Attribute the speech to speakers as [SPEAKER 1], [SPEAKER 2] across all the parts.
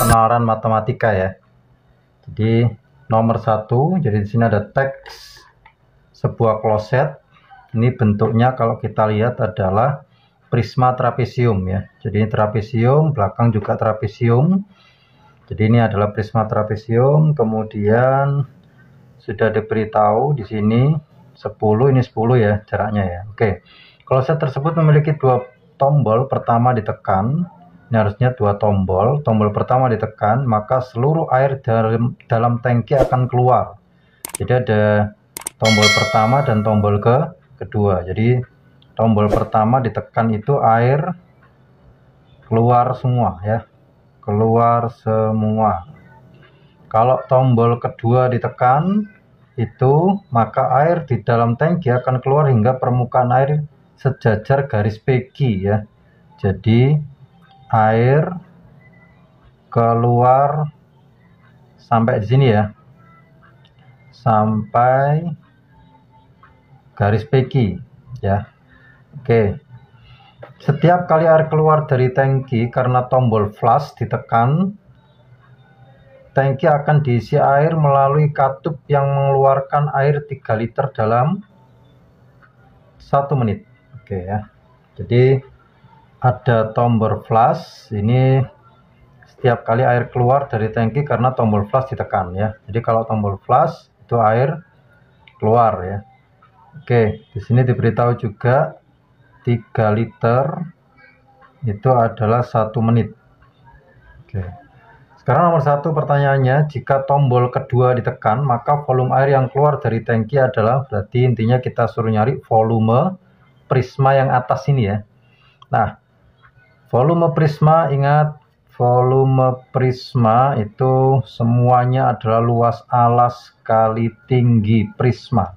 [SPEAKER 1] penalaran matematika ya. Jadi nomor 1, jadi di sini ada teks sebuah kloset. Ini bentuknya kalau kita lihat adalah prisma trapesium ya. Jadi ini trapesium, belakang juga trapesium. Jadi ini adalah prisma trapesium. Kemudian sudah diberitahu di sini 10, ini 10 ya jaraknya ya. Oke. Kloset tersebut memiliki 2 tombol, pertama ditekan. Ini harusnya 2 tombol. Tombol pertama ditekan, maka seluruh air dalam tangki akan keluar. Jadi ada tombol pertama dan tombol kedua. Jadi tombol pertama ditekan itu air keluar semua ya. Keluar semua. Kalau tombol kedua ditekan itu, maka air di dalam tangki akan keluar hingga permukaan air sejajar garis PQ ya. Jadi air keluar sampai di sini ya, sampai garis PQ ya. Oke, setiap kali air keluar dari tangki karena tombol flush ditekan, tangki akan diisi air melalui katup yang mengeluarkan air 3 liter dalam 1 menit. Oke ya, jadi ada tombol flush, ini setiap kali air keluar dari tangki karena tombol flush ditekan ya. Jadi kalau tombol flush itu air keluar ya. Oke, di sini diberitahu juga 3 liter itu adalah 1 menit. Oke. Sekarang nomor 1 pertanyaannya, jika tombol kedua ditekan, maka volume air yang keluar dari tangki adalah, berarti intinya kita suruh nyari volume prisma yang atas ini ya. Nah, volume prisma, ingat volume prisma itu semuanya adalah luas alas kali tinggi prisma.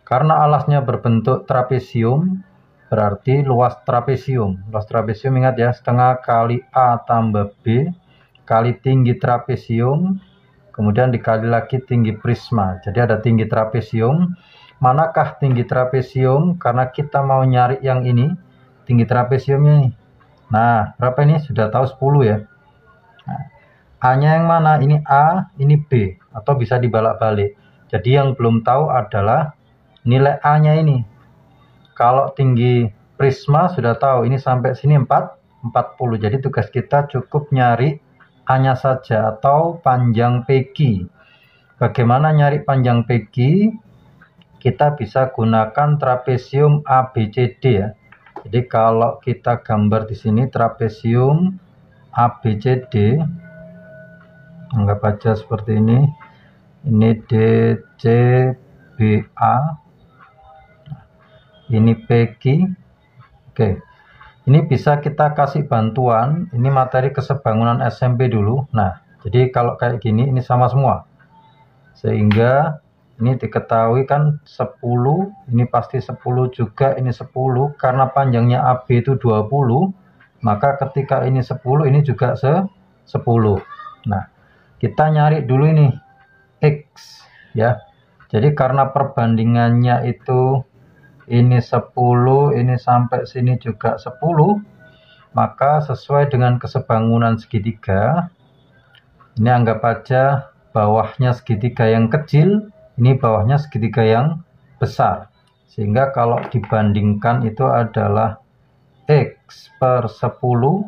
[SPEAKER 1] Karena alasnya berbentuk trapesium, berarti luas trapesium. Luas trapesium ingat ya, setengah kali A tambah B kali tinggi trapesium, kemudian dikali lagi tinggi prisma. Jadi ada tinggi trapesium. Manakah tinggi trapesium? Karena kita mau nyari yang ini, tinggi trapesiumnya ini. Nah, berapa ini? Sudah tahu 10 ya. Nah, A-nya yang mana? Ini A, ini B. Atau bisa dibalak-balik. Jadi yang belum tahu adalah nilai A-nya ini. Kalau tinggi prisma sudah tahu. Ini sampai sini 40. Jadi tugas kita cukup nyari A-nya saja atau panjang PQ. Bagaimana nyari panjang PQ? Kita bisa gunakan trapesium ABCD ya. Jadi kalau kita gambar di sini trapesium ABCD, anggap aja seperti ini. Ini DCBA, ini PQ. Oke, ini bisa kita kasih bantuan. Ini materi kesebangunan SMP dulu. Nah, jadi kalau kayak gini ini sama semua, sehingga ini diketahui kan 10, ini pasti 10 juga, ini 10, karena panjangnya AB itu 20, maka ketika ini 10, ini juga 10. Nah, kita nyari dulu ini X ya. Jadi karena perbandingannya itu ini 10, ini sampai sini juga 10, maka sesuai dengan kesebangunan segitiga, ini anggap aja bawahnya segitiga yang kecil, ini bawahnya segitiga yang besar, sehingga kalau dibandingkan itu adalah X per 10,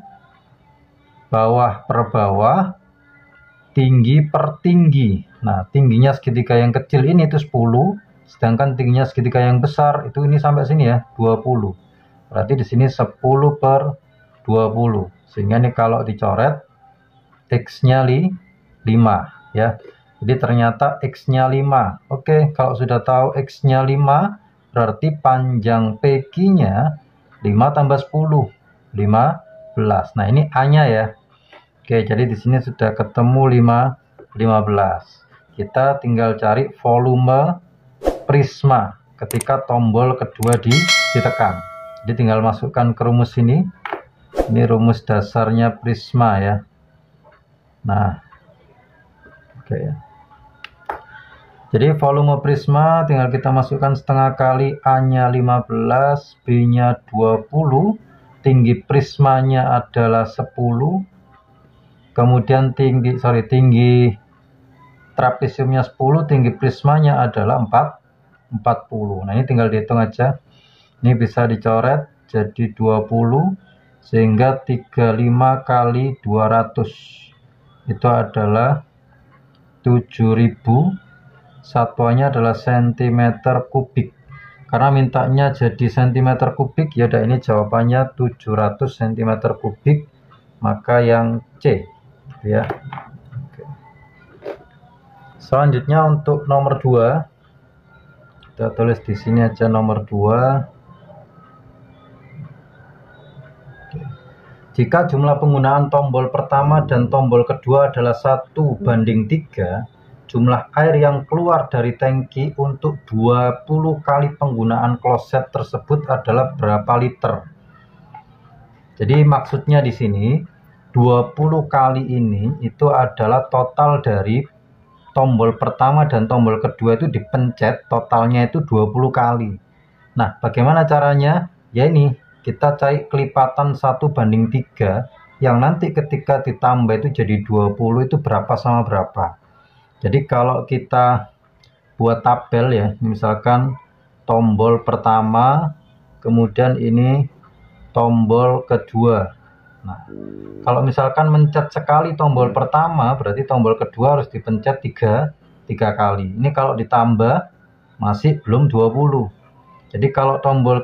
[SPEAKER 1] bawah per bawah, tinggi per tinggi. Nah, tingginya segitiga yang kecil ini itu 10, sedangkan tingginya segitiga yang besar itu ini sampai sini ya 20. Berarti di sini 10 per 20, sehingga ini kalau dicoret X-nya 5 ya. Jadi ternyata X-nya 5. Oke, kalau sudah tahu X-nya 5, berarti panjang PQ-nya 5 tambah 10, 15. Nah, ini A-nya ya. Oke, jadi di sini sudah ketemu 15. Kita tinggal cari volume prisma ketika tombol kedua ditekan. Jadi tinggal masukkan ke rumus ini. Ini rumus dasarnya prisma ya. Nah, oke ya. Jadi volume prisma tinggal kita masukkan setengah kali A-nya 15, B-nya 20, tinggi prismanya adalah 10, kemudian tinggi trapesiumnya 10, tinggi prismanya adalah 40. Nah, ini tinggal dihitung aja. Ini bisa dicoret jadi 20, sehingga 35 kali 200 itu adalah 7.000. Satuannya adalah cm kubik. Karena mintanya jadi cm kubik, ya udah, ini jawabannya 700 cm kubik, maka yang C ya. Oke. Selanjutnya untuk nomor 2, kita tulis di sini aja nomor 2. Jika jumlah penggunaan tombol pertama dan tombol kedua adalah 1:3, jumlah air yang keluar dari tangki untuk 20 kali penggunaan kloset tersebut adalah berapa liter? Jadi maksudnya di sini 20 kali ini itu adalah total dari tombol pertama dan tombol kedua itu dipencet, totalnya itu 20 kali. Nah, bagaimana caranya? Ya ini, kita cari kelipatan 1:3 yang nanti ketika ditambah itu jadi 20 itu berapa sama berapa. Jadi kalau kita buat tabel ya, misalkan tombol pertama, kemudian ini tombol kedua. Nah, kalau misalkan mencet sekali tombol pertama, berarti tombol kedua harus dipencet 3 kali. Ini kalau ditambah masih belum 20. Jadi kalau tombol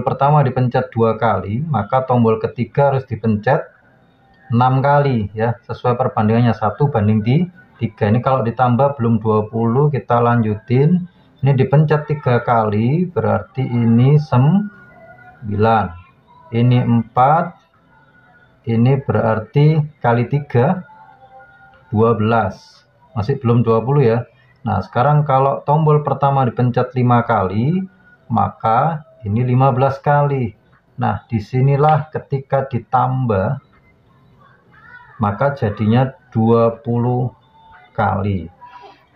[SPEAKER 1] pertama dipencet 2 kali, maka tombol ketiga harus dipencet 6 kali ya, sesuai perbandingannya 1:3. Ini kalau ditambah belum 20, kita lanjutin. Ini dipencet 3 kali, berarti ini 9. Ini 4. Ini berarti kali 3 12. Masih belum 20 ya. Nah, sekarang kalau tombol pertama dipencet 5 kali, maka ini 15 kali. Nah, disinilah ketika ditambah maka jadinya 20 kali.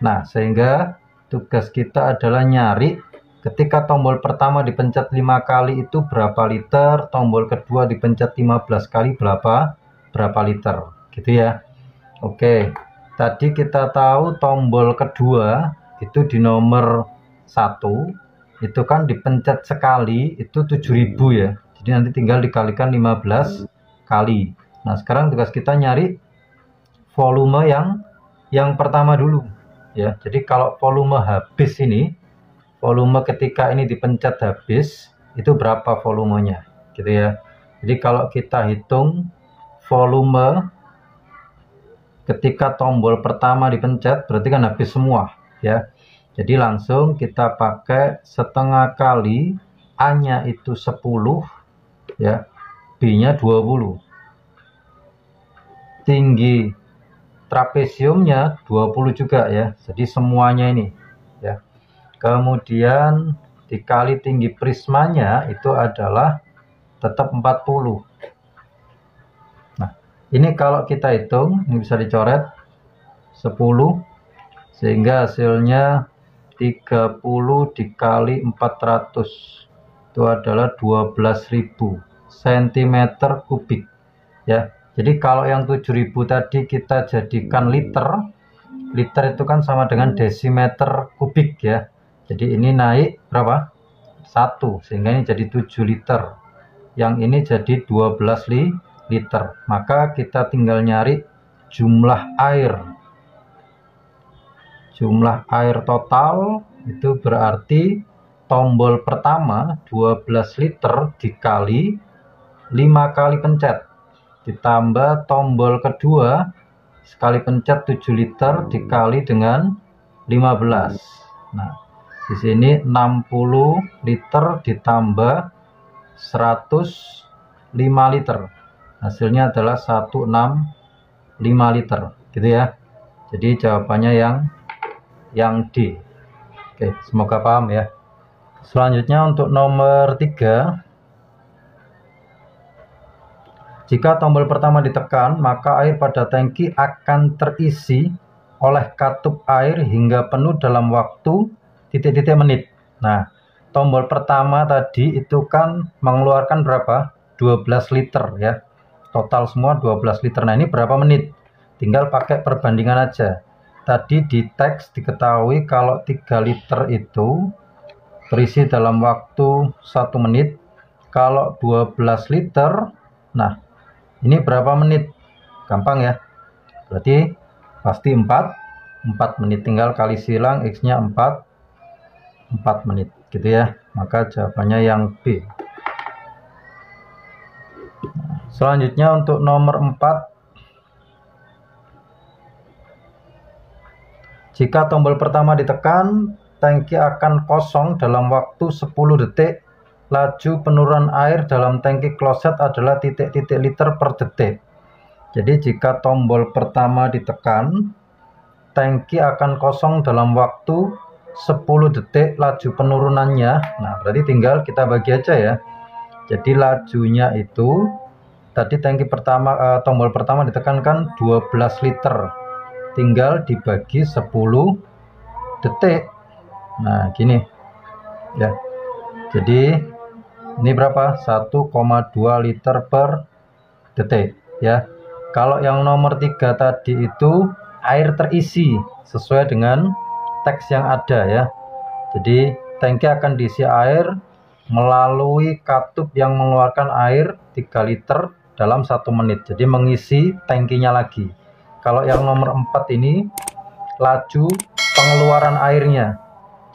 [SPEAKER 1] Nah, sehingga tugas kita adalah nyari ketika tombol pertama dipencet 5 kali itu berapa liter, tombol kedua dipencet 15 kali berapa liter, gitu ya. Oke, tadi kita tahu tombol kedua itu di nomor 1 itu kan dipencet sekali itu 7.000 ya. Jadi nanti tinggal dikalikan 15 kali. Nah, sekarang tugas kita nyari volume yang pertama dulu ya. Jadi kalau volume habis ini, volume ketika ini dipencet habis itu berapa volumenya, gitu ya. Jadi kalau kita hitung volume ketika tombol pertama dipencet, berarti kan habis semua ya. Jadi langsung kita pakai setengah kali, A-nya itu 10 ya, B-nya 20. Tinggi trapesiumnya 20 juga ya, jadi semuanya ini ya. Kemudian dikali tinggi prismanya itu adalah tetap 40. Nah, ini kalau kita hitung, ini bisa dicoret 10, sehingga hasilnya 30 dikali 400 itu adalah 12.000 cm kubik ya. Jadi kalau yang 7.000 tadi kita jadikan liter, liter itu kan sama dengan desimeter kubik ya. Jadi ini naik berapa? 1, sehingga ini jadi 7 liter. Yang ini jadi 12 liter. Maka kita tinggal nyari jumlah air. Jumlah air total itu berarti tombol pertama 12 liter dikali 5 kali pencet, ditambah tombol kedua sekali pencet 7 liter dikali dengan 15. Nah, di sini 60 liter ditambah 105 liter. Hasilnya adalah 165 liter, gitu ya. Jadi jawabannya yang D. Oke, semoga paham ya. Selanjutnya untuk nomor 3. Jika tombol pertama ditekan, maka air pada tangki akan terisi oleh katup air hingga penuh dalam waktu titik-titik menit. Nah, tombol pertama tadi itu kan mengeluarkan berapa? 12 liter ya. total semua 12 liter. Nah, ini berapa menit? Tinggal pakai perbandingan aja. Tadi di teks diketahui kalau 3 liter itu terisi dalam waktu 1 menit. Kalau 12 liter, nah ini berapa menit? Gampang ya. Berarti pasti 4 menit. Tinggal kali silang X-nya 4 menit gitu ya. Maka jawabannya yang B. Selanjutnya untuk nomor 4. Jika tombol pertama ditekan, tangki akan kosong dalam waktu 10 detik. Laju penurunan air dalam tangki kloset adalah titik-titik liter per detik. Jadi jika tombol pertama ditekan, tangki akan kosong dalam waktu 10 detik. Laju penurunannya, nah berarti tinggal kita bagi aja ya. Jadi lajunya itu tadi tangki pertama, tombol pertama ditekankan 12 liter. Tinggal dibagi 10 detik. Nah gini ya. Jadi ini berapa? 1,2 liter per detik ya. Kalau yang nomor 3 tadi itu air terisi sesuai dengan teks yang ada ya. Jadi tangki akan diisi air melalui katup yang mengeluarkan air 3 liter dalam 1 menit. Jadi mengisi tangkinya lagi. Kalau yang nomor 4 ini laju pengeluaran airnya.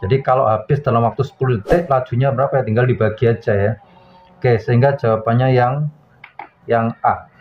[SPEAKER 1] Jadi kalau habis dalam waktu 10 detik, lajunya berapa ya? Tinggal dibagi aja ya. Oke, sehingga jawabannya yang A.